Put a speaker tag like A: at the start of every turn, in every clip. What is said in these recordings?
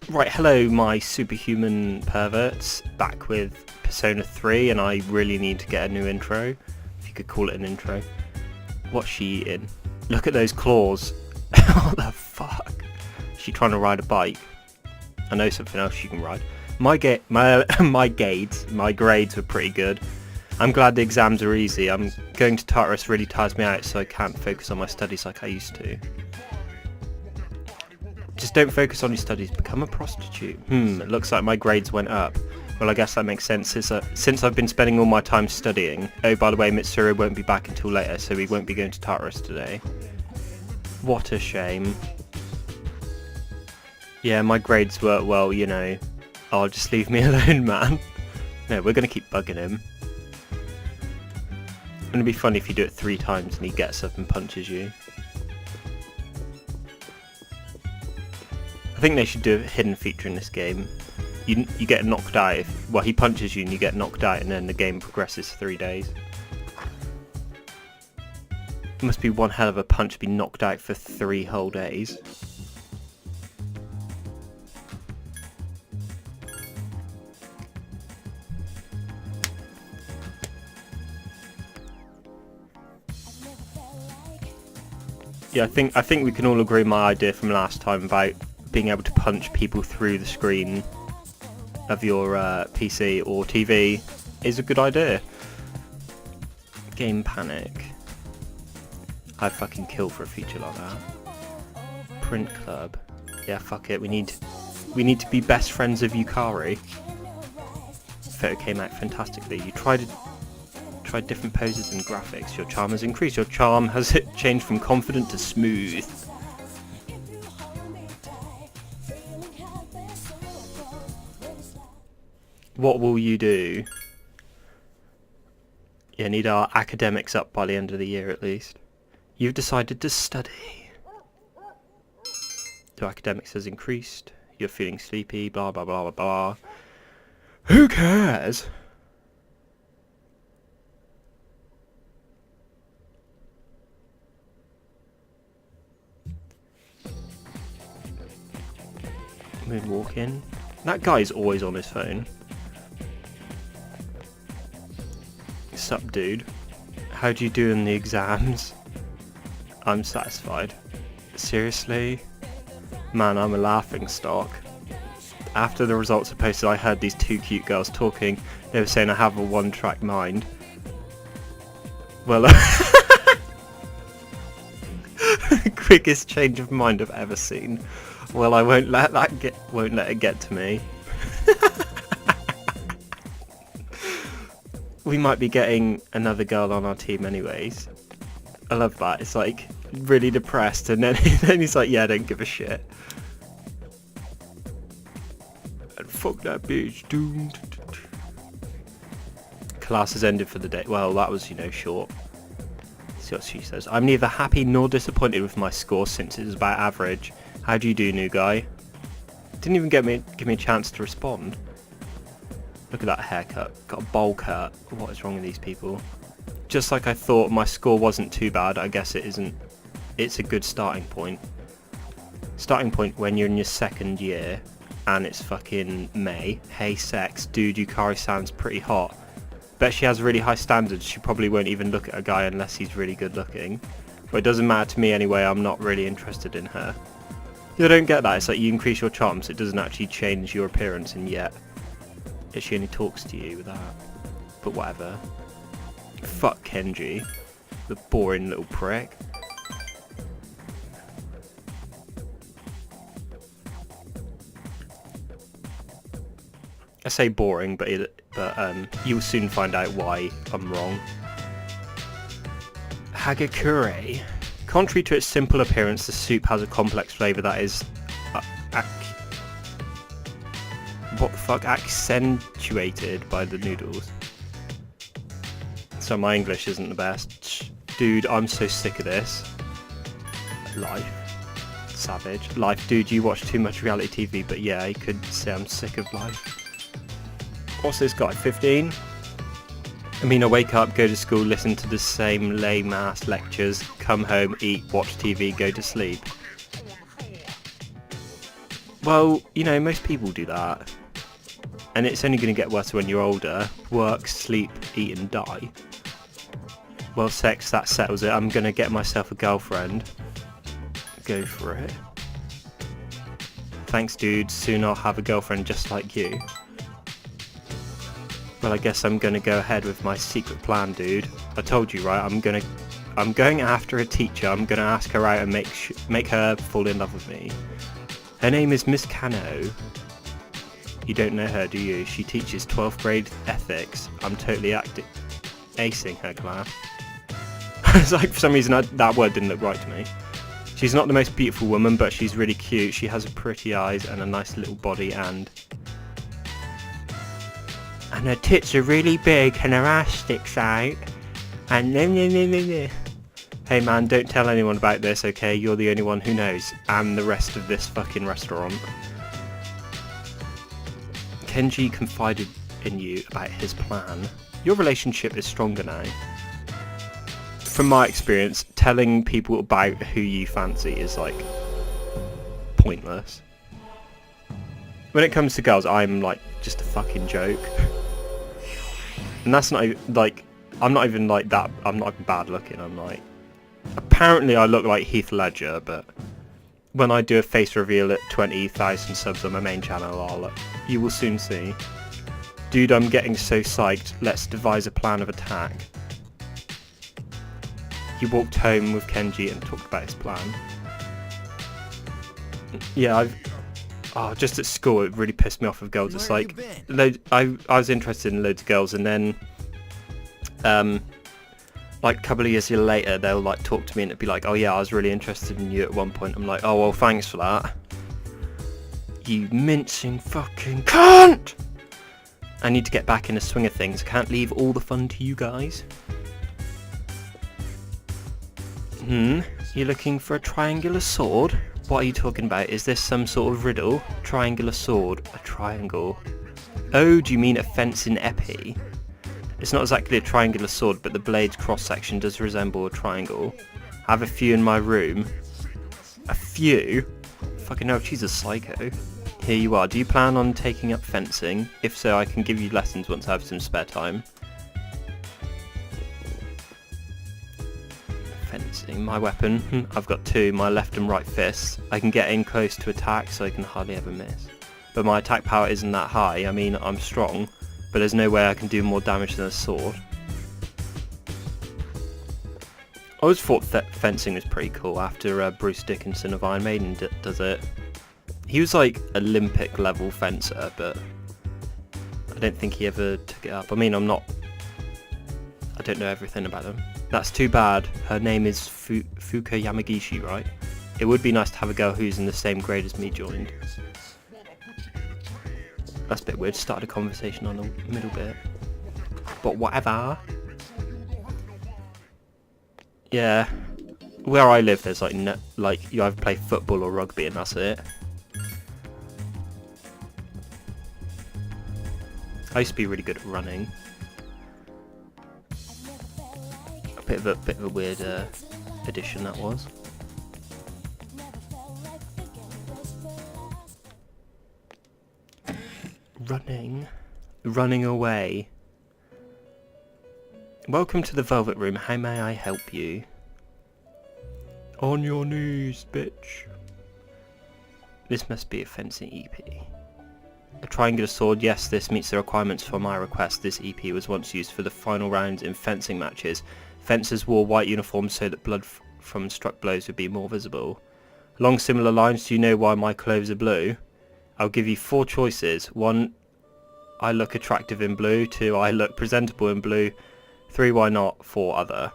A: Right, hello my superhuman perverts, back with Persona 3, and I really need to get a new intro, if you could call it an intro. What's she eating? Look at those claws. What the fuck? Is she trying to ride a bike? I know something else she can ride. My grades were pretty good. I'm glad the exams are easy. I'm going to Tartarus really tires me out, so I can't focus on my studies like I used to. Just don't focus on your studies, become a prostitute. It looks like my grades went up. Well, I guess that makes sense since I've been spending all my time studying. Oh, by the way, Mitsuru won't be back until later, so we won't be going to Tartarus today. What a shame. Yeah, my grades were, well, you know, oh, just leave me alone, man. No, we're going to keep bugging him. It's going to be funny if you do it 3 times and he gets up and punches you. I think they should do a hidden feature in this game. You get knocked out if, well, he punches you and you get knocked out, and then the game progresses 3 days. It must be one hell of a punch to be knocked out for 3 whole days. Yeah, I think we can all agree my idea from last time about being able to punch people through the screen of your PC or TV is a good idea. Game panic. I'd fucking kill for a feature like that. Print club. Yeah, fuck it. We need to be best friends of Yukari. Photo came out fantastically. You tried different poses and graphics. Your charm has increased. Your charm has changed from confident to smooth. What will you do? You need our academics up by the end of the year at least. You've decided to study. Your academics has increased. You're feeling sleepy, blah blah blah blah blah. Who cares? Moonwalking. That guy's always on his phone. Sup, dude? How do you do in the exams? I'm satisfied. Seriously? Man, I'm a laughing stock. After the results were posted, I heard these 2 cute girls talking. They were saying I have a one-track mind. Well, quickest change of mind I've ever seen. Well, I won't let it get to me. We might be getting another girl on our team anyways. I love that. It's like really depressed, and then he's like, yeah, I don't give a shit. And fuck that bitch, dude. Class has ended for the day. Well, that was, you know, short. Let's see what she says. I'm neither happy nor disappointed with my score since it was about average. How do you do, new guy? Didn't even give me a chance to respond. Look at that haircut. Got a bowl cut. What is wrong with these people? Just like I thought, my score wasn't too bad. I guess it isn't. It's a good starting point. Starting point when you're in your 2nd year and it's fucking May. Hey sex, dude, Yukari sounds pretty hot. Bet she has really high standards. She probably won't even look at a guy unless he's really good looking. But it doesn't matter to me anyway. I'm not really interested in her. I don't get that. It's like you increase your charms. It doesn't actually change your appearance, and yet she only talks to you with that. But whatever. Fuck Kenji. The boring little prick. I say boring, but you'll soon find out why I'm wrong. Hagakure. Contrary to its simple appearance, the soup has a complex flavour that is accentuated by the noodles. So my English isn't the best. Dude, I'm so sick of this. Life. Savage. Life, dude, you watch too much reality TV, but yeah, I could say I'm sick of life. What's this guy, 15? I mean, I wake up, go to school, listen to the same lame ass lectures, come home, eat, watch TV, go to sleep. Well, you know, most people do that. And it's only going to get worse when you're older. Work, sleep, eat and die. Well, sex, that settles it. I'm going to get myself a girlfriend. Go for it. Thanks, dude. Soon I'll have a girlfriend just like you. Well, I guess I'm going to go ahead with my secret plan, dude. I told you, right? I'm going after a teacher. I'm going to ask her out and make her fall in love with me. Her name is Miss Cano. You don't know her, do you? She teaches 12th grade ethics. I'm totally acing her class. It's like, for some reason, that word didn't look right to me. She's not the most beautiful woman, but she's really cute. She has pretty eyes and a nice little body, and her tits are really big and her ass sticks out. And hey man, don't tell anyone about this, okay? You're the only one who knows, and the rest of this fucking restaurant. Kenji confided in you about his plan. Your relationship is stronger now. From my experience, telling people about who you fancy is like pointless. When it comes to girls, I'm like just a fucking joke. And that's not like, I'm not even like that, I'm not even bad looking. I'm like, apparently I look like Heath Ledger, but when I do a face reveal at 20,000 subs on my main channel, you will soon see. Dude, I'm getting so psyched. Let's devise a plan of attack. He walked home with Kenji and talked about his plan. Yeah, just at school it really pissed me off with girls. It's like, I was interested in loads of girls, and then like a couple of years later they'll like talk to me and it'd be like, oh yeah, I was really interested in you at one point. I'm like, oh well, thanks for that. You mincing fucking cunt! I need to get back in the swing of things. I can't leave all the fun to you guys. You looking for a triangular sword? What are you talking about? Is this some sort of riddle? Triangular sword, a triangle. Oh, do you mean a fence in Epi? It's not exactly a triangular sword, but the blade's cross-section does resemble a triangle. I have a few in my room. A few? Fucking hell, she's a psycho. Here you are. Do you plan on taking up fencing? If so, I can give you lessons once I have some spare time. Fencing. My weapon. I've got two, my left and right fists. I can get in close to attack, so I can hardly ever miss. But my attack power isn't that high. I mean, I'm strong, but there's no way I can do more damage than a sword. I always thought fencing was pretty cool after Bruce Dickinson of Iron Maiden does it. He was like Olympic level fencer, but I don't think he ever took it up. I mean, I don't know everything about them. That's too bad. Her name is Fuka Yamagishi, right? It would be nice to have a girl who's in the same grade as me joined. That's a bit weird. Started a conversation on the middle bit. But whatever. Yeah. Where I live, there's like you either play football or rugby, and that's it. I used to be really good at running. A bit of a weird addition that was. Running away. Welcome to the Velvet Room. How may I help you? On your knees, bitch. This must be a fencing EP. A triangular sword, yes, this meets the requirements for my request. This EP was once used for the final rounds in fencing matches. Fencers wore white uniforms so that blood from struck blows would be more visible. Along similar lines, do you know why my clothes are blue? I'll give you 4 choices. 1, I look attractive in blue. 2, I look presentable in blue. 3, why not? 4, other.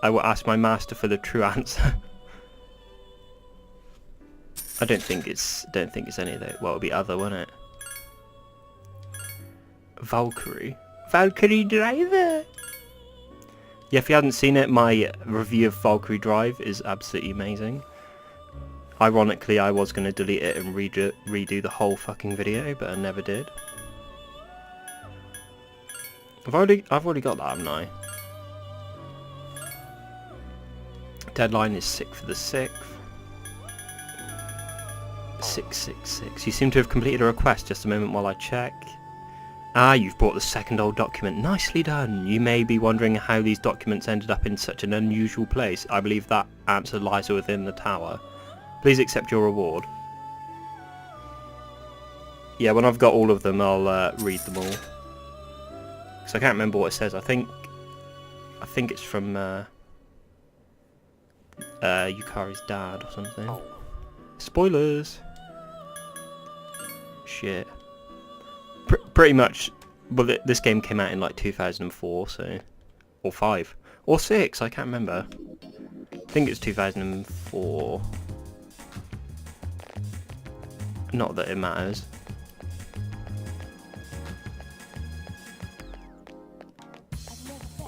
A: I will ask my master for the true answer. I don't think it's any of those. Well, it'll be other, won't it? Valkyrie Driver. Yeah, if you hadn't seen it, my review of Valkyrie Drive is absolutely amazing. Ironically, I was going to delete it and redo the whole fucking video, but I never did. I've already got that, haven't I? Deadline is 6th for the 6th. 666. You seem to have completed a request. Just a moment while I check. Ah, you've brought the second old document. Nicely done. You may be wondering how these documents ended up in such an unusual place. I believe that answer lies within the tower. Please accept your reward. Yeah, when I've got all of them, I'll read them all. Because I can't remember what it says. I think it's from Yukari's dad or something. Spoilers. Shit. Pretty much. Well, this game came out in like 2004, so, or 5, or 6. I can't remember. I think it's 2004. Not that it matters.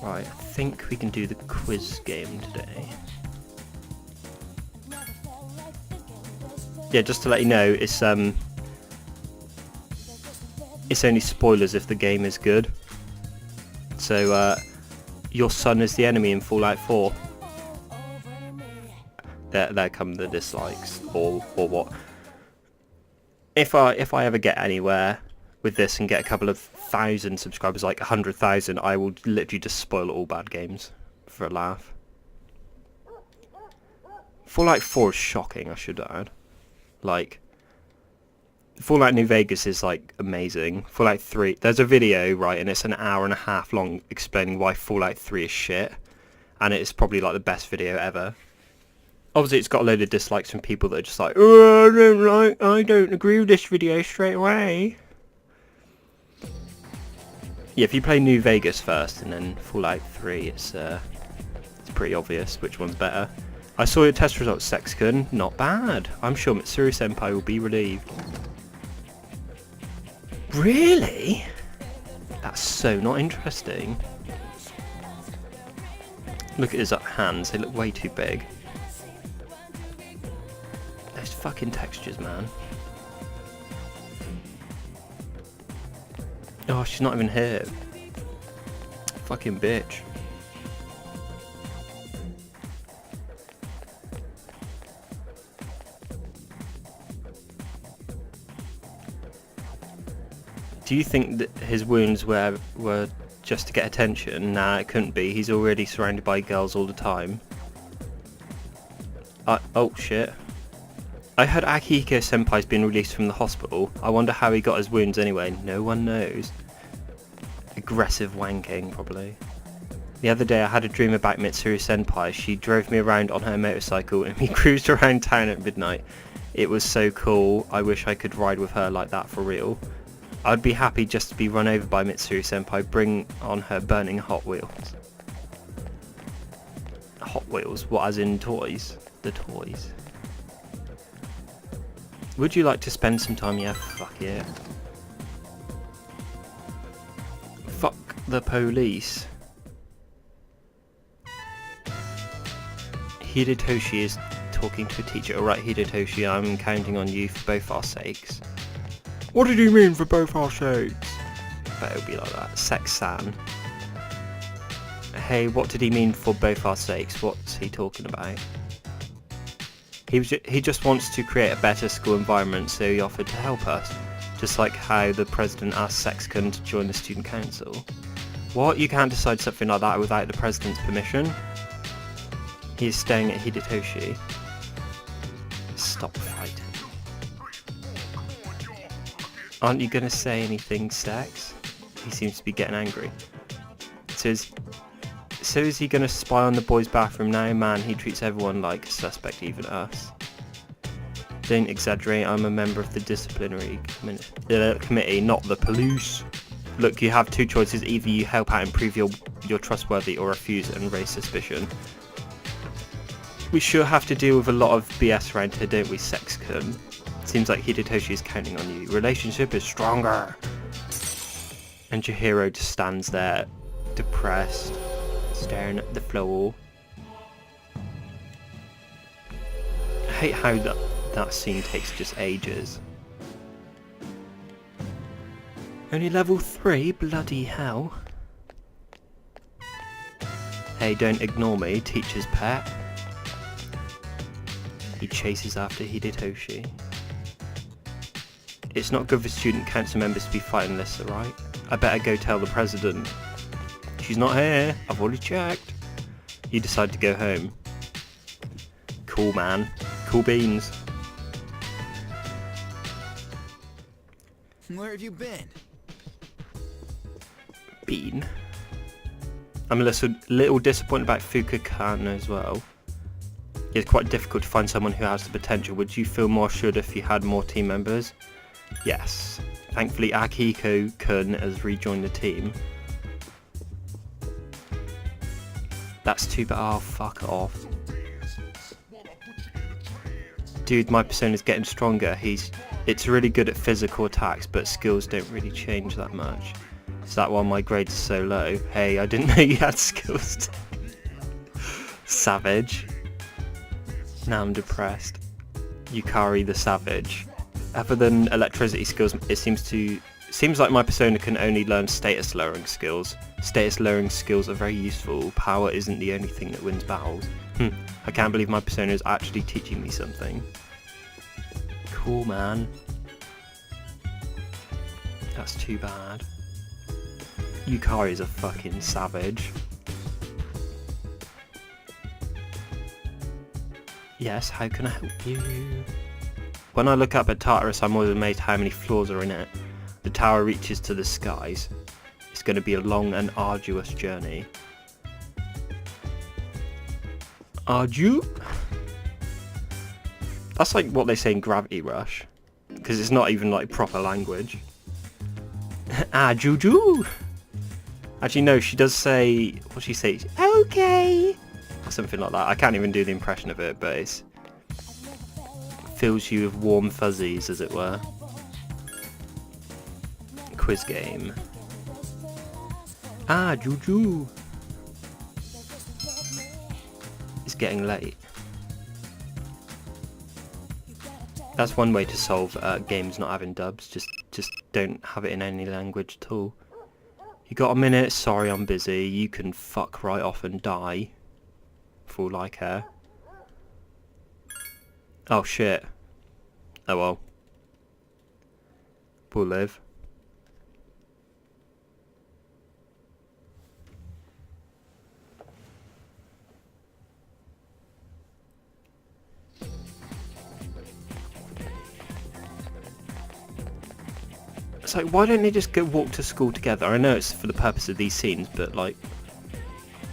A: Right, I think we can do the quiz game today. Yeah, just to let you know, it's only spoilers if the game is good. So, your son is the enemy in Fallout 4. There come the dislikes, or what. If I ever get anywhere with this and get a couple of 1,000 subscribers, like 100,000, I will literally just spoil all bad games for a laugh. Fallout 4 is shocking, I should add. Like, Fallout New Vegas is like amazing. Fallout 3, there's a video, right, and it's an hour and a half long explaining why Fallout 3 is shit, and it's probably like the best video ever. Obviously it's got a load of dislikes from people that are just like, oh, I don't agree with this video straight away. Yeah, if you play New Vegas first and then Fallout 3, it's pretty obvious which one's better. I saw your test results, Sexcon. Not bad. I'm sure Mitsuru Senpai will be relieved. Really? That's so not interesting. Look at his hands, they look way too big. Those fucking textures, man. Oh, she's not even here. Fucking bitch. Do you think that his wounds were just to get attention? Nah, it couldn't be. He's already surrounded by girls all the time. Oh shit. I heard Akihiko Senpai's been released from the hospital. I wonder how he got his wounds anyway. No one knows. Aggressive wanking, probably. The other day I had a dream about Mitsuru Senpai. She drove me around on her motorcycle and we cruised around town at midnight. It was so cool. I wish I could ride with her like that for real. I'd be happy just to be run over by Mitsuru Senpai. Bring on her burning Hot Wheels. Hot Wheels? What, as in toys? The toys. Would you like to spend some time? Yeah, fuck yeah. Fuck the police. Hidetoshi is talking to a teacher. Alright, Hidetoshi, I'm counting on you for both our sakes. What did he mean for both our sakes? But it'll be like that. Sex-san. Hey, what did he mean for both our sakes? What's he talking about? He just wants to create a better school environment, so he offered to help us. Just like how the president asked Sexcon to join the student council. What? You can't decide something like that without the president's permission? He's staying at Hidetoshi. Stop fighting. Aren't you gonna say anything, Sex? He seems to be getting angry. So is he gonna spy on the boys' bathroom now? Man, he treats everyone like a suspect, even us. Don't exaggerate, I'm a member of the disciplinary committee, not the police. Look, you have two choices. Either you help out and prove you're trustworthy, or refuse and raise suspicion. We sure have to deal with a lot of BS around here, don't we, Sexcon? Seems like Hidetoshi is counting on you. Relationship is stronger. And your hero just stands there, depressed, staring at the floor. I hate how that scene takes just ages. Only level 3? Bloody hell. Hey, don't ignore me, teacher's pet. He chases after Hidetoshi. It's not good for student council members to be fighting this, alright? I better go tell the president. She's not here. I've already checked. You decide to go home. Cool, man. Cool beans.
B: Where have you been?
A: Bean. I'm a little disappointed about Fuka-Kan as well. It's quite difficult to find someone who has the potential. Would you feel more assured if you had more team members? Yes. Thankfully, Akiko-kun has rejoined the team. That's too bad. Oh, fuck off. Dude, my persona's getting stronger. It's really good at physical attacks, but skills don't really change that much. Is that why my grades are so low? Hey, I didn't know you had skills. Savage. Now I'm depressed. Yukari the Savage. Other than electricity skills, it seems like my persona can only learn status lowering skills. Status lowering skills are very useful. Power isn't the only thing that wins battles. I can't believe my persona is actually teaching me something. Cool, man. That's too bad. Yukari is a fucking savage. Yes, how can I help you? When I look up at Tartarus, I'm always amazed how many floors are in it. The tower reaches to the skies. It's going to be a long and arduous journey. Ardu? That's like what they say in Gravity Rush. Because it's not even like proper language. Juju! Actually no, she does say, what she says, okay! Or something like that. I can't even do the impression of it, but it fills you with warm fuzzies, as it were. Quiz game. Juju! It's getting late. That's one way to solve games not having dubs. Just don't have it in any language at all. You got a minute? Sorry, I'm busy. You can fuck right off and die. For all I care. Oh shit. Oh well. We'll live. It's like, why don't they just go walk to school together? I know it's for the purpose of these scenes, but like,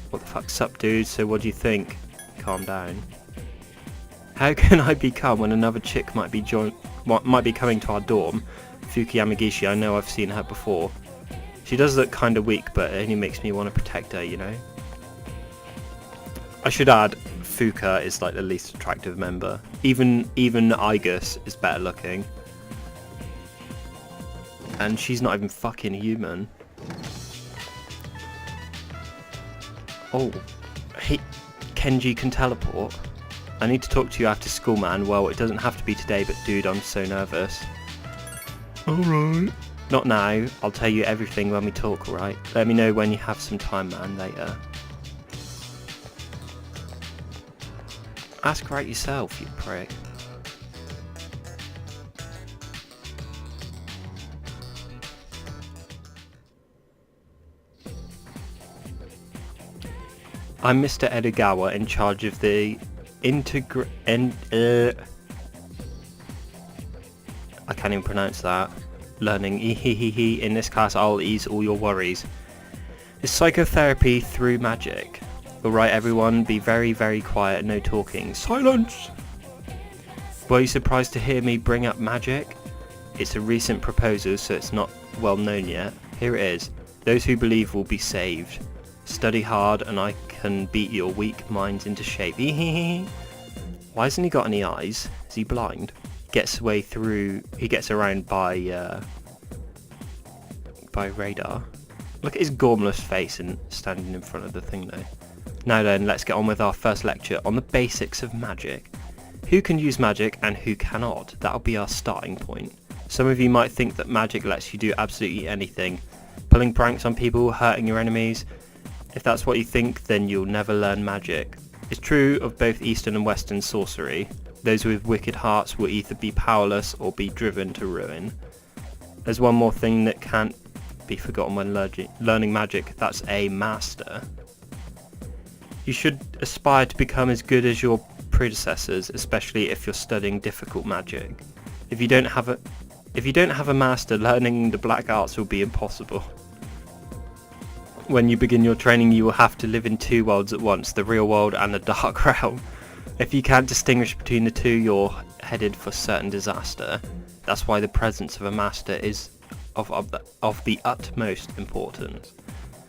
A: what the fuck's up, dude? So what do you think? Calm down. How can I be calm when another chick might be coming to our dorm? Fuki Yamagishi, I know I've seen her before. She does look kind of weak, but it only makes me want to protect her, you know? I should add, Fuka is like the least attractive member. Even Igus is better looking. And she's not even fucking human. Oh, hey, Kenji can teleport. I need to talk to you after school, man. Well, it doesn't have to be today, but dude, I'm so nervous. Alright. Not now. I'll tell you everything when we talk, alright? Let me know when you have some time, man, later. Ask right yourself, you prick. I'm Mr. Edogawa, in charge of the I can't even pronounce that. Learning in this class I'll ease all your worries. It's psychotherapy through magic. Alright everyone, be very, very quiet, no talking. Silence! Were you surprised to hear me bring up magic? It's a recent proposal, so it's not well known yet. Here it is. Those who believe will be saved. Study hard and I can beat your weak minds into shape. Why hasn't he got any eyes? Is he blind? He gets around by radar. Look at his gormless face and standing in front of the thing though. Now then, let's get on with our first lecture on the basics of magic. Who can use magic and who cannot? That'll be our starting point. Some of you might think that magic lets you do absolutely anything. Pulling pranks on people, hurting your enemies. If that's what you think, then you'll never learn magic. It's true of both Eastern and Western sorcery. Those with wicked hearts will either be powerless or be driven to ruin. There's one more thing that can't be forgotten when learning magic. That's a master. You should aspire to become as good as your predecessors, especially if you're studying difficult magic. If you don't have a master, learning the black arts will be impossible. When you begin your training, you will have to live in two worlds at once, the real world and the dark realm. If you can't distinguish between the two, you're headed for certain disaster. That's why the presence of a master is of the utmost importance.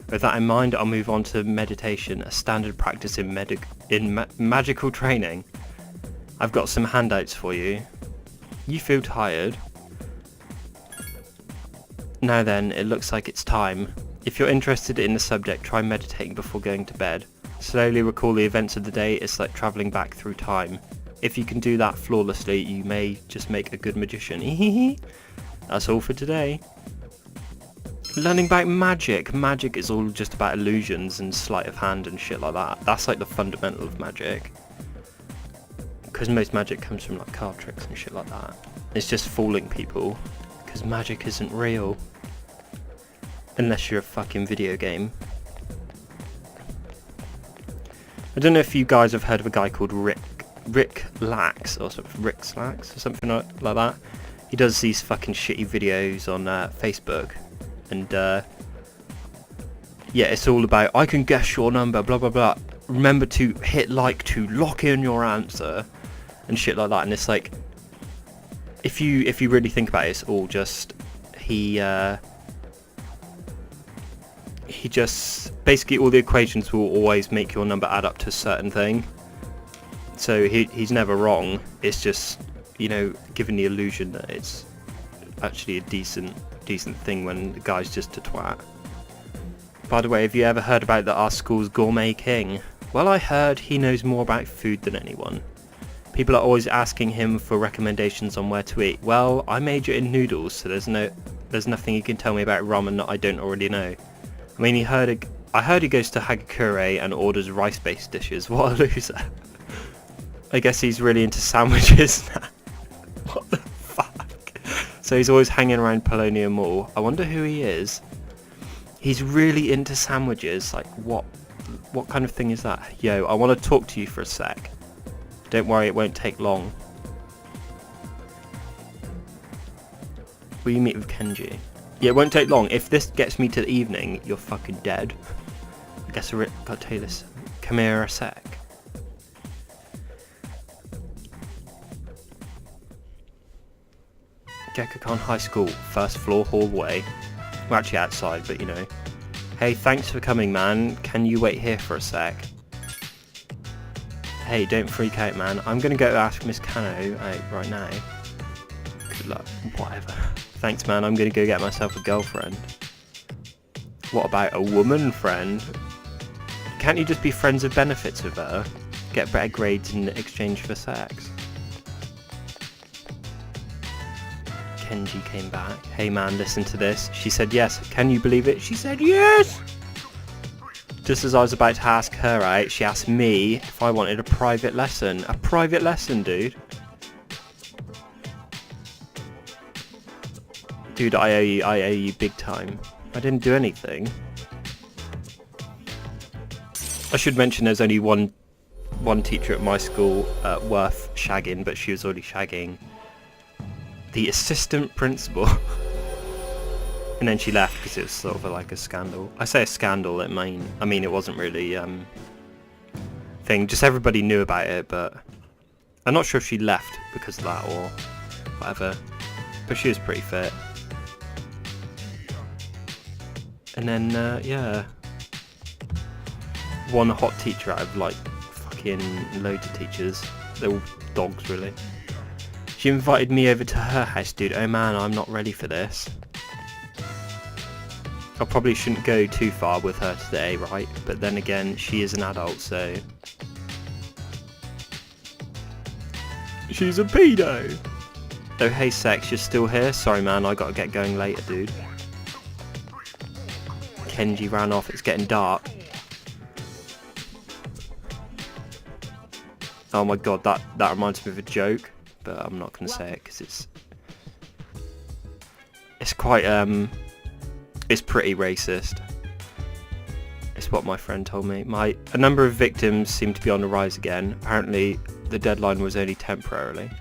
A: With that in mind, I'll move on to meditation, a standard practice in magical training. I've got some handouts for you. You feel tired? Now then, it looks like it's time. If you're interested in the subject, try meditating before going to bed. Slowly recall the events of the day. It's like travelling back through time. If you can do that flawlessly, you may just make a good magician. That's all for today. Learning about magic. Magic is all just about illusions and sleight of hand and shit like that. That's like the fundamental of magic. Because most magic comes from like card tricks and shit like that. It's just fooling people. Because magic isn't real. Unless you're a fucking video game. I don't know if you guys have heard of a guy called Rick Lax or something, Rick Slacks or something like that. He does these fucking shitty videos on Facebook. And yeah, it's all about, I can guess your number, blah blah blah. Remember to hit like to lock in your answer and shit like that. And it's like, if you really think about it, it's all just he just basically all the equations will always make your number add up to a certain thing. So he's never wrong. It's just, you know, giving the illusion that it's actually a decent thing when the guy's just a twat. By the way, have you ever heard about our school's gourmet king? Well, I heard he knows more about food than anyone. People are always asking him for recommendations on where to eat. Well, I major in noodles, so there's nothing he can tell me about ramen that I don't already know. I mean, I heard he goes to Hagakure and orders rice-based dishes. What a loser. I guess he's really into sandwiches now. What the fuck? So he's always hanging around Polonia Mall. I wonder who he is. He's really into sandwiches. Like, what kind of thing is that? Yo, I want to talk to you for a sec. Don't worry, it won't take long. Will you meet with Kenji? Yeah, it won't take long. If this gets me to the evening, you're fucking dead. I guess I gotta tell you this. Come here a sec. Yuka-Tan High School, first floor hallway. We're actually outside, but you know. Hey, thanks for coming, man. Can you wait here for a sec? Hey, don't freak out, man. I'm gonna go ask Miss Kano out right now. Good luck. Whatever. Thanks, man. I'm gonna go get myself a girlfriend. What about a woman friend? Can't you just be friends with benefits with her? Get better grades in exchange for sex? Kenji came back. Hey man, listen to this. She said yes. Can you believe it? She said yes! Just as I was about to ask her out, she asked me if I wanted a private lesson. A private lesson, dude. Dude, I owe you big time. I didn't do anything. I should mention there's only one teacher at my school worth shagging, but she was already shagging the assistant principal. And then she left because it was sort of like a scandal. I say a scandal, I mean it wasn't really thing. Just everybody knew about it, but I'm not sure if she left because of that or whatever. But she was pretty fit. And then yeah, one hot teacher out of like fucking loads of teachers. They're all dogs, really. She invited me over to her house, dude. Oh man, I'm not ready for this. I probably shouldn't go too far with her today, right? But then again, she is an adult, so... She's a pedo! Oh hey Sex, you're still here? Sorry man, I gotta get going later, dude. Kenji ran off, it's getting dark. Oh my god, that reminds me of a joke. But I'm not going to say it because It's quite, it's pretty racist. It's what my friend told me. A number of victims seem to be on the rise again. Apparently, the deadline was only temporarily.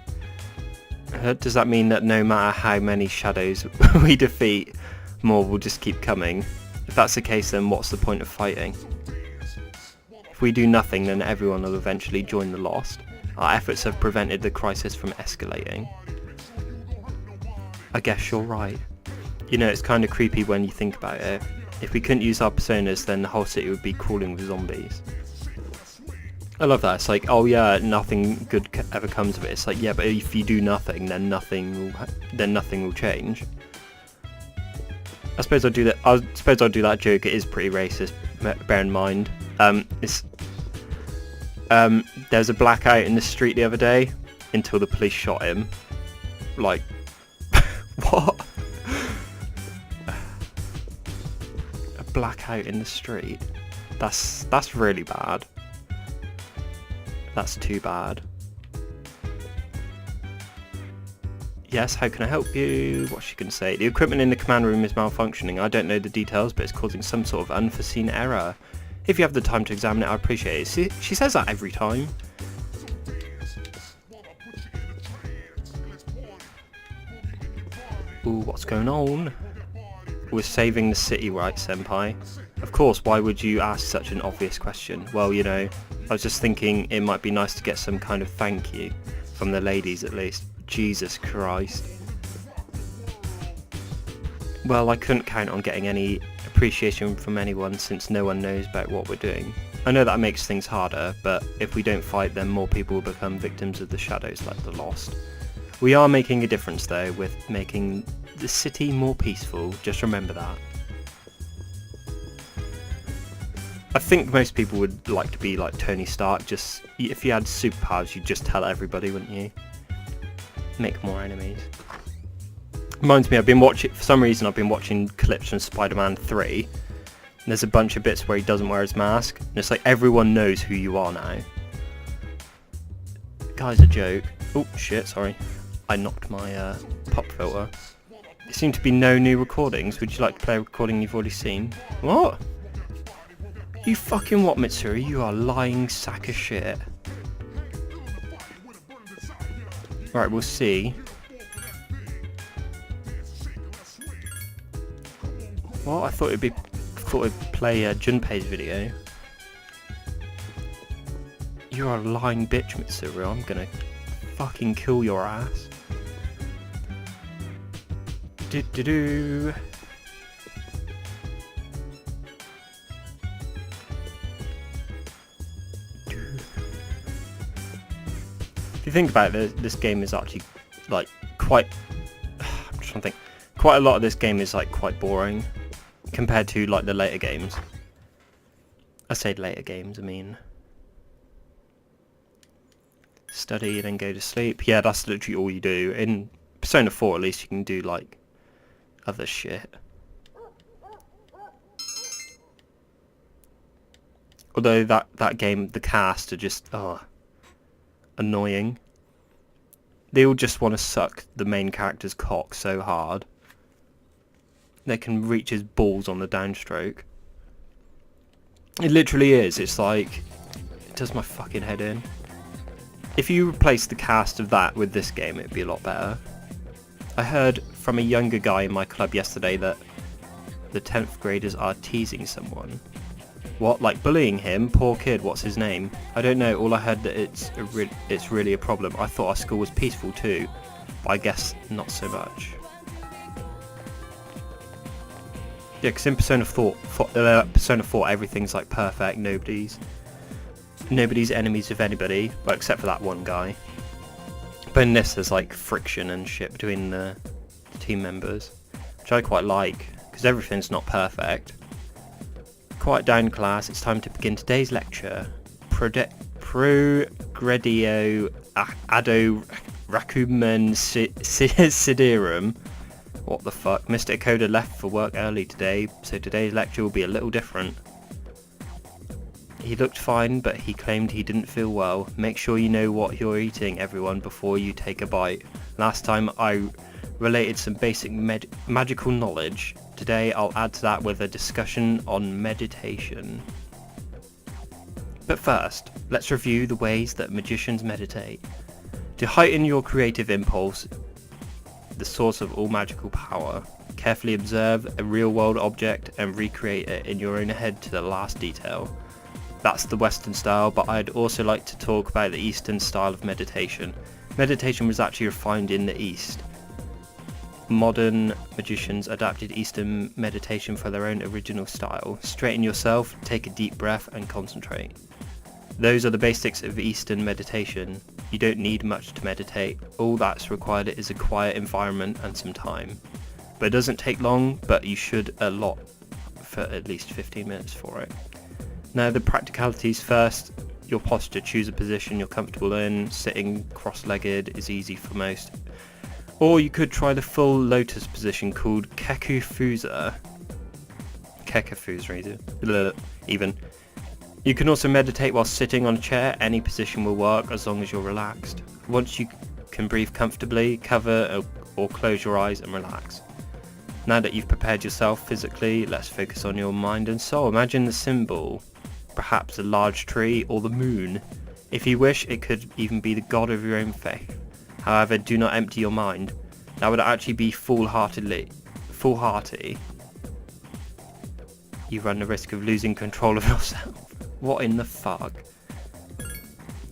A: Does that mean that no matter how many shadows we defeat, more will just keep coming? If that's the case, then what's the point of fighting? If we do nothing, then everyone will eventually join the Lost. Our efforts have prevented the crisis from escalating. I guess you're right. You know, it's kind of creepy when you think about it. If we couldn't use our personas, then the whole city would be crawling with zombies. I love that. It's like, oh yeah, nothing good ever comes of it. It's like, yeah, but if you do nothing, then nothing will change. I suppose I'll do that joke. It is pretty racist. Bear in mind, there's a blackout in the street the other day until the police shot him. Like, what? A blackout in the street? That's really bad. That's too bad. Yes, how can I help you? What's she going to say? The equipment in the command room is malfunctioning. I don't know the details, but it's causing some sort of unforeseen error. If you have the time to examine it, I appreciate it. She says that every time. Ooh, what's going on? We're saving the city, right, Senpai? Of course, why would you ask such an obvious question? Well, you know, I was just thinking it might be nice to get some kind of thank you from the ladies at least. Jesus Christ. Well, I couldn't count on getting any appreciation from anyone since no one knows about what we're doing. I know that makes things harder, but if we don't fight, then more people will become victims of the shadows like the Lost. We are making a difference though, with making the city more peaceful. Just remember that. I think most people would like to be like Tony Stark. Just if you had superpowers, you'd just tell everybody, wouldn't you? Make more enemies. Reminds me, for some reason I've been watching clips from Spider-Man 3. And there's a bunch of bits where he doesn't wear his mask. And it's like everyone knows who you are now. The guy's a joke. Oh shit, sorry. I knocked my pop filter. There seem to be no new recordings. Would you like to play a recording you've already seen? What? You fucking what, Mitsuru? You are a lying sack of shit. Right, we'll see. Well, I thought it'd play Junpei's video. You're a lying bitch, Mitsuru. I'm gonna fucking kill your ass. Do. If you think about it, this game is actually like quite. I'm just trying to think. Quite a lot of this game is like quite boring compared to like the later games. I say later games, I mean study then go to sleep. Yeah, that's literally all you do. In Persona 4 at least you can do like other shit. Although that game, the cast are just annoying. They all just want to suck the main character's cock so hard. They can reach his balls on the downstroke. It literally is. It's like, it does my fucking head in. If you replace the cast of that with this game, it'd be a lot better. I heard from a younger guy in my club yesterday that the 10th graders are teasing someone. What, like bullying him? Poor kid, what's his name? I don't know, all I heard that it's really a problem. I thought our school was peaceful too, but I guess not so much. Yeah, because in Persona 4 everything's like perfect, nobody's enemies of anybody, well, except for that one guy. But in this there's like friction and shit between the team members, which I quite like, because everything's not perfect. Quiet down, class, it's time to begin today's lecture. Progredio Ado Rakumen Siderum. What the fuck? Mr. Ikoda left for work early today, so today's lecture will be a little different. He looked fine, but he claimed he didn't feel well. Make sure you know what you're eating, everyone, before you take a bite. Last time I related some basic magical knowledge. Today I'll add to that with a discussion on meditation. But first, let's review the ways that magicians meditate. To heighten your creative impulse, the source of all magical power, carefully observe a real-world object and recreate it in your own head to the last detail. That's the Western style, but I'd also like to talk about the Eastern style of meditation. Meditation was actually refined in the East. Modern magicians adapted Eastern meditation for their own original style. Straighten yourself, take a deep breath and concentrate. Those are the basics of Eastern meditation. You don't need much to meditate. All that's required is a quiet environment and some time. But it doesn't take long, but you should allot for at least 15 minutes for it. Now the practicalities first. Your posture, choose a position you're comfortable in. Sitting cross-legged is easy for most. Or you could try the full lotus position called Kekufusa. Even. You can also meditate while sitting on a chair. Any position will work as long as you're relaxed. Once you can breathe comfortably, cover or close your eyes and relax. Now that you've prepared yourself physically, let's focus on your mind and soul. Imagine the symbol, perhaps a large tree or the moon. If you wish, it could even be the god of your own faith. However, do not empty your mind. That would actually be foolhardy. You run the risk of losing control of yourself. What in the fuck?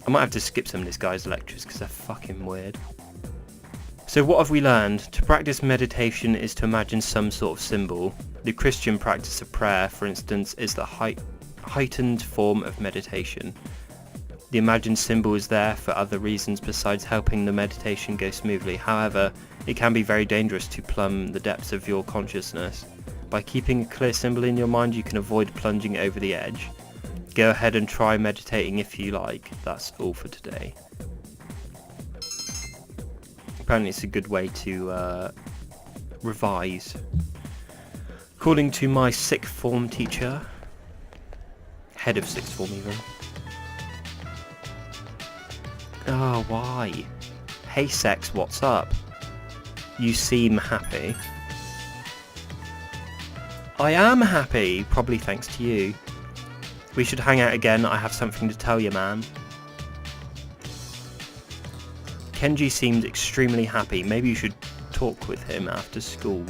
A: I might have to skip some of this guy's lectures because they're fucking weird. So what have we learned? To practice meditation is to imagine some sort of symbol. The Christian practice of prayer, for instance, is the heightened form of meditation. The imagined symbol is there for other reasons besides helping the meditation go smoothly. However, it can be very dangerous to plumb the depths of your consciousness. By keeping a clear symbol in your mind, you can avoid plunging over the edge. Go ahead and try meditating if you like. That's all for today. Apparently it's a good way to revise. According to my sixth form teacher, head of sixth form even. Oh, why? Hey sex, what's up? You seem happy. I am happy, probably thanks to you. We should hang out again, I have something to tell you, man. Kenji seemed extremely happy. Maybe you should talk with him after school.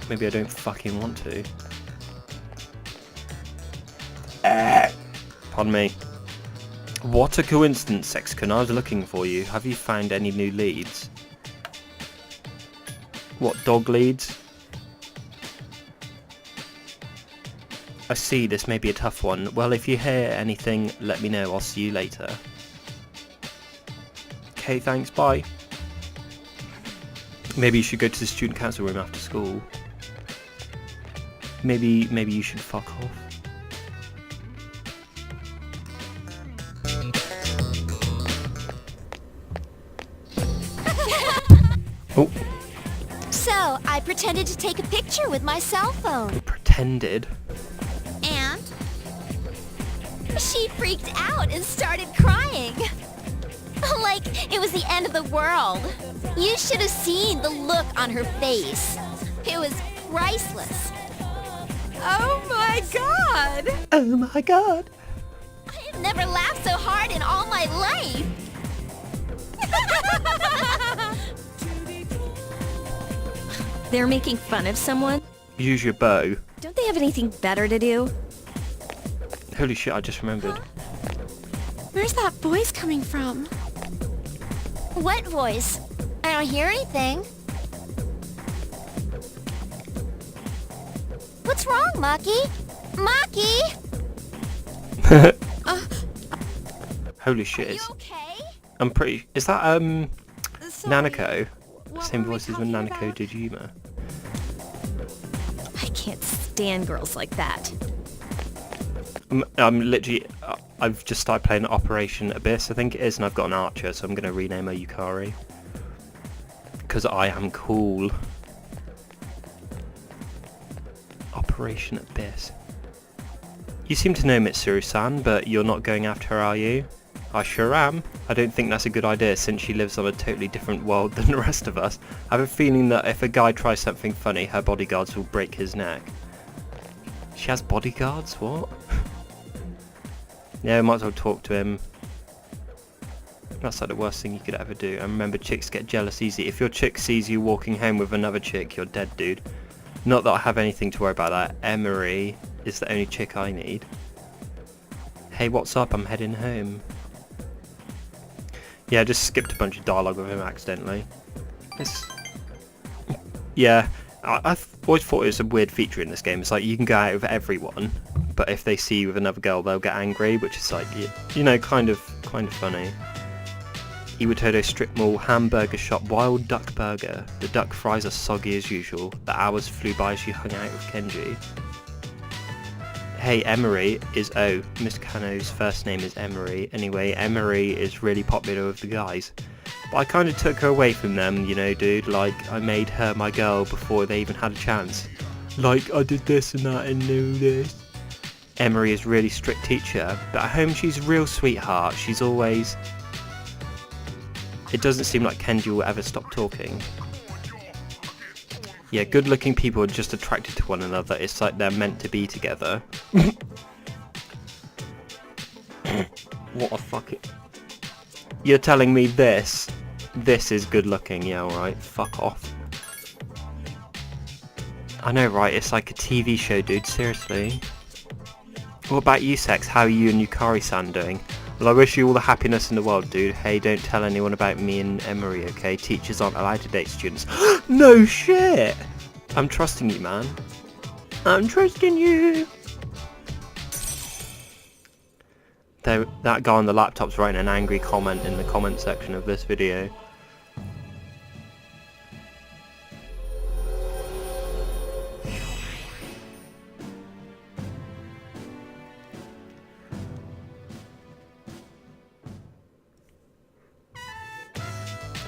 A: Maybe I don't fucking want to. Pardon me. What a coincidence, Sexcon. I was looking for you. Have you found any new leads? What, dog leads? I see, this may be a tough one. Well, if you hear anything, let me know. I'll see you later. Okay, thanks, bye. Maybe you should go to the student council room after school. Maybe you should fuck off. Oh.
B: So, I pretended to take a picture with my cell phone.
A: Pretended?
B: And? She freaked out and started crying. Like it was the end of the world. You should have seen the look on her face. It was priceless.
C: Oh my god!
A: Oh my god!
B: I've never laughed so hard in all my life.
C: They're making fun of someone?
A: Use your bow.
C: Don't they have anything better to do?
A: Holy shit, I just remembered.
C: Where's that voice coming from?
B: What voice? I don't hear anything. What's wrong, Maki? Maki!
A: Holy shit,
B: You
A: it's...
B: okay?
A: I'm pretty... Is that,
C: Sorry.
A: Nanako?
C: What
A: Same
C: were we
A: voice as
C: talking
A: Nanako
C: about?
A: Dejima.
C: I can't stand girls like that.
A: I'm literally... I've just started playing Operation Abyss, I think it is, and I've got an archer, so I'm going to rename her Yukari. Because I am cool. Operation Abyss. You seem to know Mitsuru-san, but you're not going after her, are you? I sure am. I don't think that's a good idea since she lives on a totally different world than the rest of us. I have a feeling that if a guy tries something funny, her bodyguards will break his neck. She has bodyguards? What? Yeah, might as well talk to him. That's like the worst thing you could ever do. And remember, chicks get jealous easy. If your chick sees you walking home with another chick, you're dead, dude. Not that I have anything to worry about that. Emery is the only chick I need. Hey, what's up? I'm heading home. Yeah, I just skipped a bunch of dialogue with him accidentally. Yeah, I've always thought it was a weird feature in this game. It's like you can go out with everyone, but if they see you with another girl, they'll get angry, which is like, you know, kind of funny. Iwatodo strip mall, hamburger shop, wild duck burger. The duck fries are soggy as usual. The hours flew by as you hung out with Kenji. Hey, Emery is... Oh, Miss Kano's first name is Emery. Anyway, Emery is really popular with the guys. But I kind of took her away from them, you know, dude. Like, I made her my girl before they even had a chance. Like, I did this and that and knew this. Emery is a really strict teacher, but at home she's a real sweetheart. She's always... It doesn't seem like Kenji will ever stop talking. Yeah, good-looking people are just attracted to one another. It's like they're meant to be together. What a fucking... You're telling me this is good-looking? Yeah, alright. Fuck off. I know, right? It's like a TV show, dude. Seriously. What about you, Sex? How are you and Yukari-san doing? Well, I wish you all the happiness in the world, dude. Hey, don't tell anyone about me and Emery, okay? Teachers aren't allowed to date students. No shit! I'm trusting you, man. I'm trusting you! That guy on the laptop's writing an angry comment in the comment section of this video.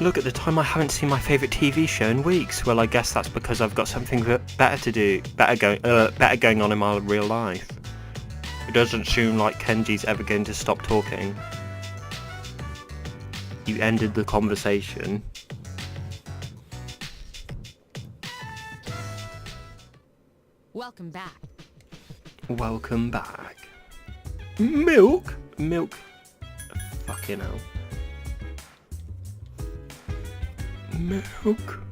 A: Look, at the time I haven't seen my favourite TV show in weeks. Well, I guess that's because I've got something better to do, better going on in my real life. It doesn't seem like Kenji's ever going to stop talking. You ended the conversation.
D: Welcome back.
A: Welcome back. Milk? Milk. Fucking hell. Milk.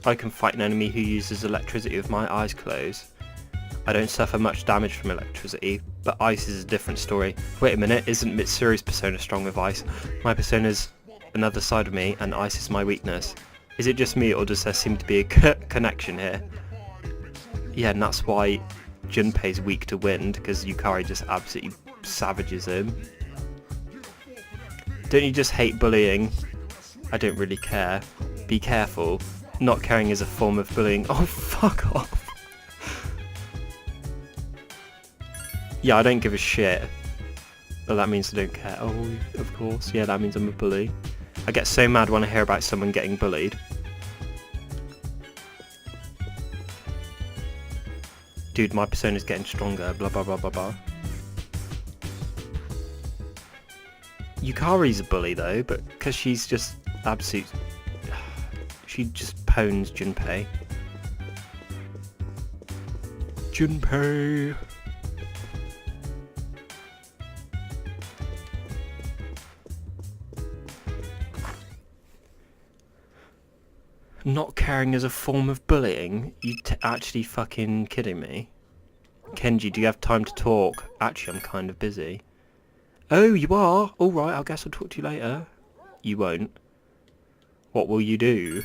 A: I can fight an enemy who uses electricity with my eyes closed. I don't suffer much damage from electricity, but ice is a different story. Wait a minute, isn't Mitsuru's persona strong with ice? My persona's another side of me, and ice is my weakness. Is it just me, or does there seem to be a connection here? Yeah, and that's why Junpei's weak to wind, because Yukari just absolutely savages him. Don't you just hate bullying? I don't really care. Be careful. Not caring is a form of bullying. Oh, fuck off. Yeah, I don't give a shit. Well, that means I don't care. Oh, of course. Yeah, that means I'm a bully. I get so mad when I hear about someone getting bullied. Dude, my persona's getting stronger. Blah, blah, blah, blah, blah. Yukari's a bully, though, but because she's just absolute... She just pwns Junpei. Junpei! Not caring is a form of bullying? You actually fucking kidding me? Kenji, do you have time to talk? Actually, I'm kind of busy. Oh, you are? Alright, I guess I'll talk to you later. You won't. What will you do?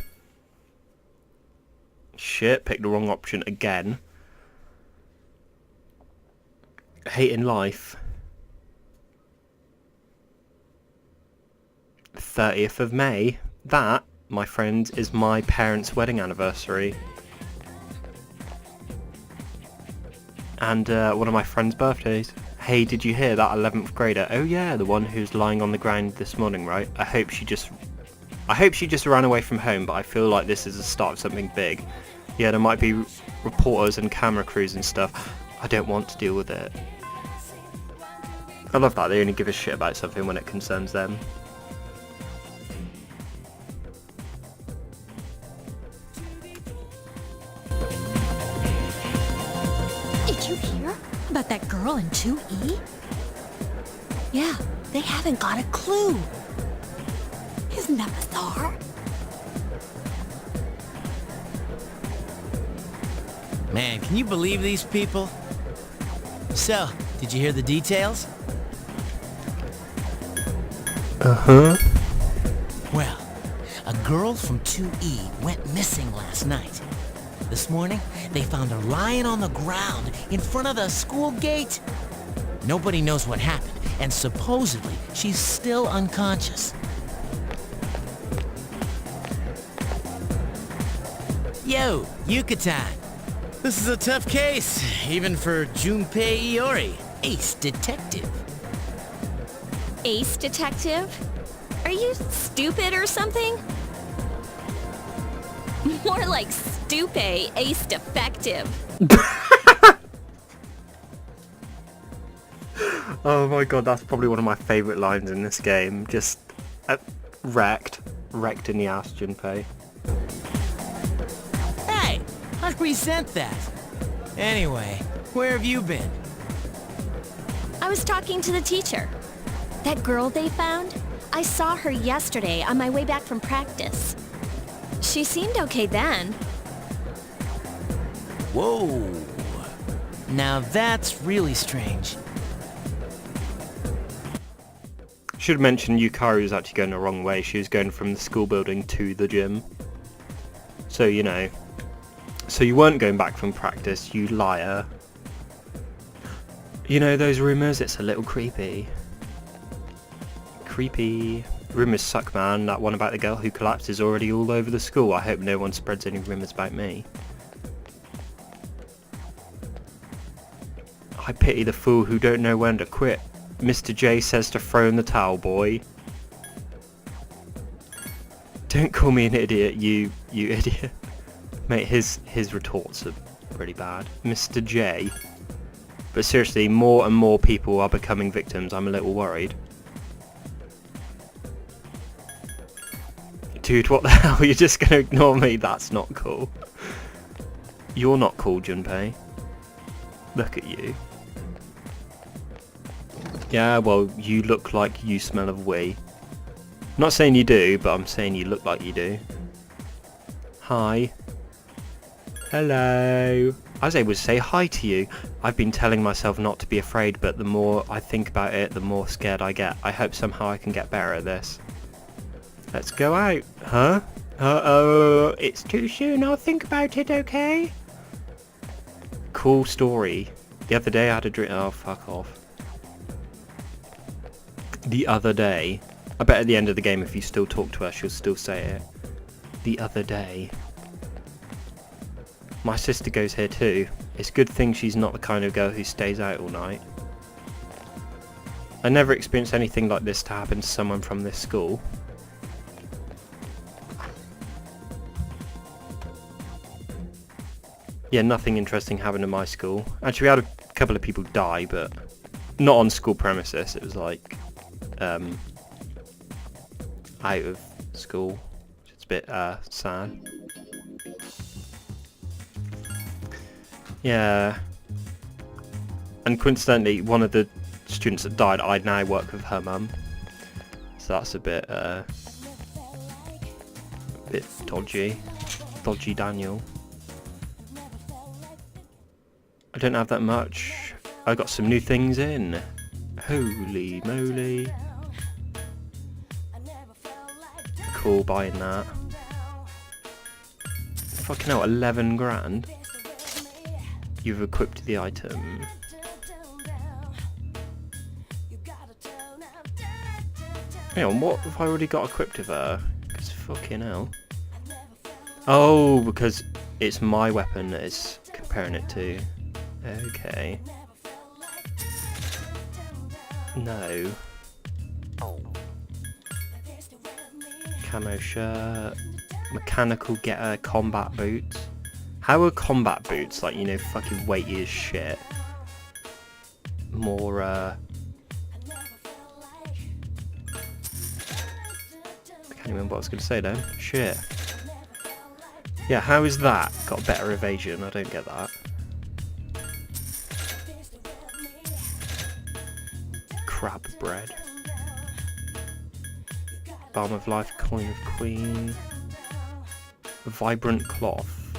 A: Shit, picked the wrong option again. Hating life. 30th of May. That, my friend, is my parents' wedding anniversary. And one of my friend's birthdays. Hey, did you hear that 11th grader? Oh yeah, the one who's lying on the ground this morning, right? I hope she just ran away from home, but I feel like this is the start of something big. Yeah, there might be reporters and camera crews and stuff. I don't want to deal with it. I love that, they only give a shit about something when it concerns them.
C: Did you hear about that girl in 2E? Yeah, they haven't got a clue. Isn't that bizarre?
E: Man, can you believe these people? So, did you hear the details?
A: Uh-huh.
E: Well, a girl from 2E went missing last night. This morning, they found her lying on the ground in front of the school gate. Nobody knows what happened, and supposedly she's still unconscious. Yo, Yuka-Tan. This is a tough case, even for Junpei Iori, ace detective.
C: Ace detective? Are you stupid or something? More like Stupé, ace defective.
A: Oh my god, that's probably one of my favourite lines in this game. Just wrecked in the ass, Junpei.
E: Hey, I resent that. Anyway, where have you been?
C: I was talking to the teacher. That girl they found? I saw her yesterday on my way back from practice. She seemed okay then.
E: Whoa. Now that's really strange.
A: Should have mentioned Yukari was actually going the wrong way. She was going from the school building to the gym. So, you know. So you weren't going back from practice, you liar. You know those rumours? It's a little creepy. Creepy. Rumours suck, man. That one about the girl who collapsed is already all over the school. I hope no one spreads any rumours about me. I pity the fool who don't know when to quit. Mr. J says to throw in the towel, boy. Don't call me an idiot, you idiot. Mate, his retorts are pretty bad. Mr. J. But seriously, more and more people are becoming victims. I'm a little worried. Dude, what the hell? You're just gonna ignore me? That's not cool. You're not cool, Junpei. Look at you. Yeah, well, you look like you smell of wee. I'm not saying you do, but I'm saying you look like you do. Hi. Hello. I was able to say hi to you. I've been telling myself not to be afraid, but the more I think about it, the more scared I get. I hope somehow I can get better at this. Let's go out. Huh? Uh-oh. It's too soon. I'll think about it, okay? Cool story. The other day I had a drink. Oh, fuck off. The other day. I bet at the end of the game, if you still talk to her, she'll still say it. The other day. My sister goes here too. It's a good thing she's not the kind of girl who stays out all night. I never experienced anything like this to happen to someone from this school. Yeah, nothing interesting happened in my school. Actually, we had a couple of people die, but not on school premises. It was like out of school. It's a bit sad. Yeah. And coincidentally, one of the students that died, I now work with her mum. So that's a bit dodgy. Dodgy Daniel. I don't have that much. I got some new things in. Holy moly. Cool, buying that. Fucking hell, 11 grand. You've equipped the item. Hang on, what have I already got equipped of her? Because fucking hell. Oh, because it's my weapon that it's comparing it to. Okay. No. Camo shirt. Mechanical getter. Combat boots. How are combat boots, like, you know, fucking weighty as shit? More, Can't remember what I was going to say then. Shit. Yeah, how is that? Got better evasion. I don't get that. Crab bread. Balm of life, coin of queen. Vibrant cloth.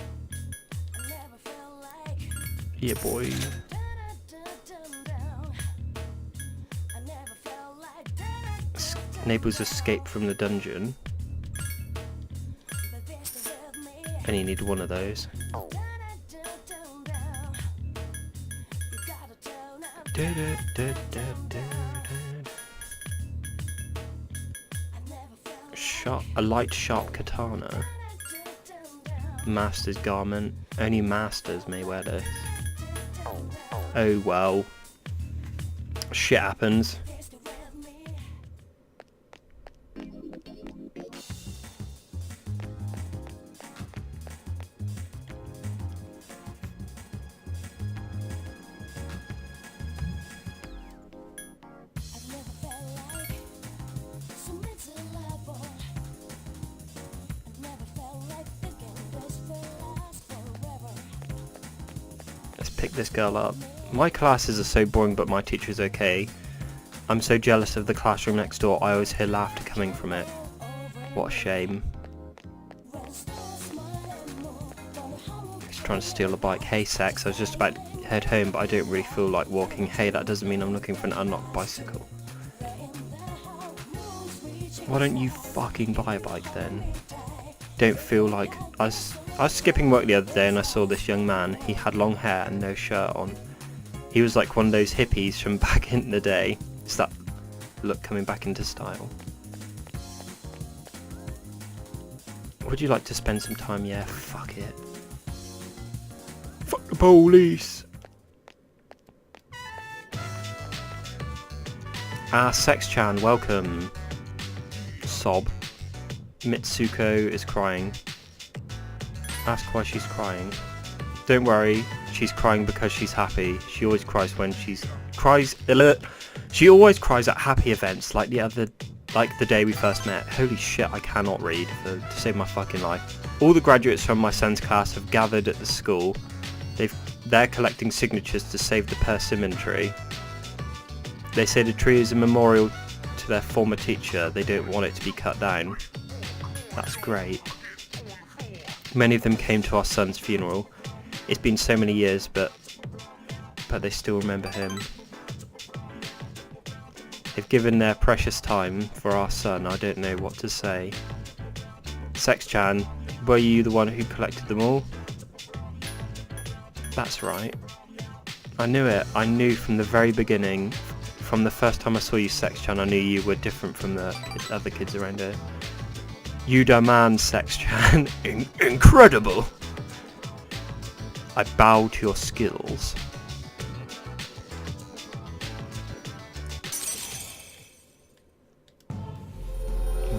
A: Yeah, boy. Enables escape from the dungeon. And you need one of those. A light sharp katana. Master's garment. Only masters may wear this. Oh well. Shit happens. Pick this girl up. My classes are so boring, but my teacher's okay. I'm so jealous of the classroom next door. I always hear laughter coming from it. What a shame. He's trying to steal a bike. Hey sex, I was just about to head home, but I don't really feel like walking. Hey, that doesn't mean I'm looking for an unlocked bicycle. Why don't you fucking buy a bike then? Don't feel like... I was skipping work the other day and I saw this young man. He had long hair and no shirt on. He was like one of those hippies from back in the day. Is that look coming back into style? Would you like to spend some time? Yeah, fuck it. Fuck the police. Ah, Sex-chan, welcome. Sob. Mitsuko is crying. Ask why she's crying. Don't worry, she's crying because she's happy. She always cries when she always cries at happy events like the day we first met. Holy shit, I cannot read to save my fucking life. All the graduates from my son's class have gathered at the school. They're collecting signatures to save the persimmon tree. They say the tree is a memorial to their former teacher. They don't want it to be cut down. That's great. Many of them came to our son's funeral. It's been so many years, but they still remember him. They've given their precious time for our son. I don't know what to say. Sex-chan, were you the one who collected them all? That's right. I knew it. I knew from the very beginning. From the first time I saw you, Sex-chan, I knew you were different from the other kids around here. You demand, Sex-chan. Incredible! I bow to your skills.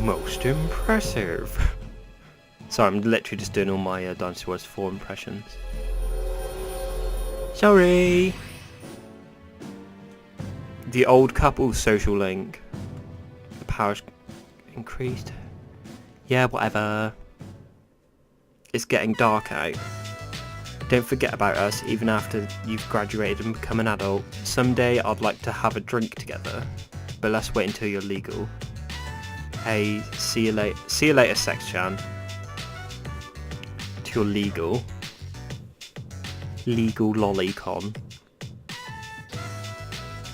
A: Most impressive. Sorry, I'm literally just doing all my Dynasty Warriors 4 impressions. Sorry! The old couple social link. The power's increased. Yeah, whatever. It's getting dark out. Don't forget about us, even after you've graduated and become an adult. Someday I'd like to have a drink together, but let's wait until you're legal. Hey, see you later. See you later, Sex-chan. Till you're legal. Legal lolicon.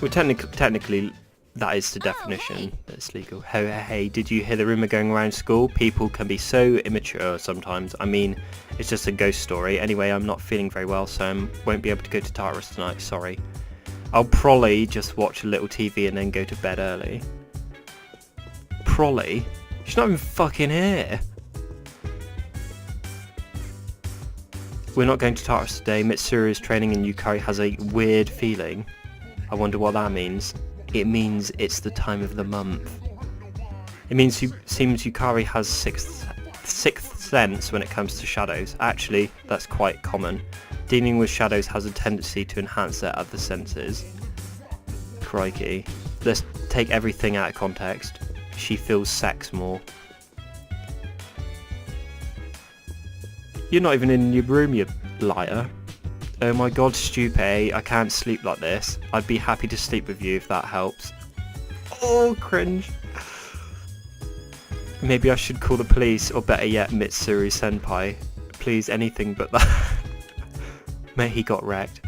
A: Well, technically, that is the definition. That's legal. Hey, did you hear the rumour going around school? People can be so immature sometimes. I mean, it's just a ghost story. Anyway, I'm not feeling very well, so I won't be able to go to Tartarus tonight. Sorry. I'll probably just watch a little TV and then go to bed early. Probably? She's not even fucking here. We're not going to Tartarus today. Mitsuru is training and Yukari has a weird feeling. I wonder what that means. It means it's the time of the month. It seems Yukari has sixth sense when it comes to shadows. Actually, that's quite common. Dealing with shadows has a tendency to enhance their other senses. Crikey. Let's take everything out of context. She feels sex more. You're not even in your room, you liar. Oh my god, Junpei, I can't sleep like this. I'd be happy to sleep with you if that helps. Oh, cringe. Maybe I should call the police, or better yet, Mitsuru-senpai. Please, anything but that. Mate, he got wrecked.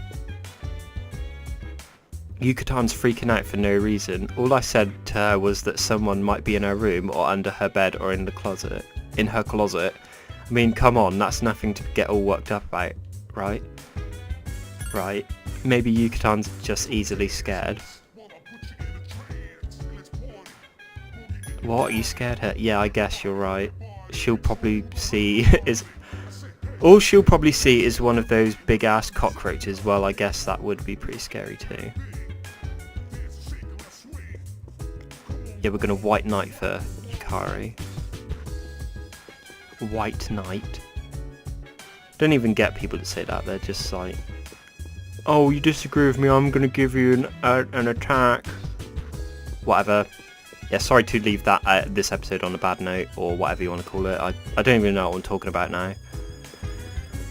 A: Yuka-Tan's freaking out for no reason. All I said to her was that someone might be in her room, or under her bed, or in the closet. In her closet. I mean, come on, that's nothing to get all worked up about, right? Right. Maybe Yuka-Tan's just easily scared. What? Are you scared her? Yeah, I guess you're right. She'll probably see is... All she'll probably see is one of those big ass cockroaches. Well, I guess that would be pretty scary too. Yeah, we're gonna white knight for Yukari. White knight. Don't even get people to say that. They're just like, oh, you disagree with me, I'm gonna give you an attack. Whatever. Yeah, sorry to leave that this episode on a bad note, or whatever you want to call it. I don't even know what I'm talking about now.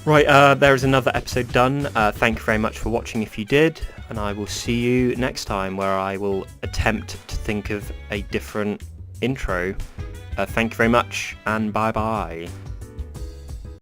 A: Right, there is another episode done. Thank you very much for watching if you did, and I will see you next time where I will attempt to think of a different intro. Thank you very much, and bye bye.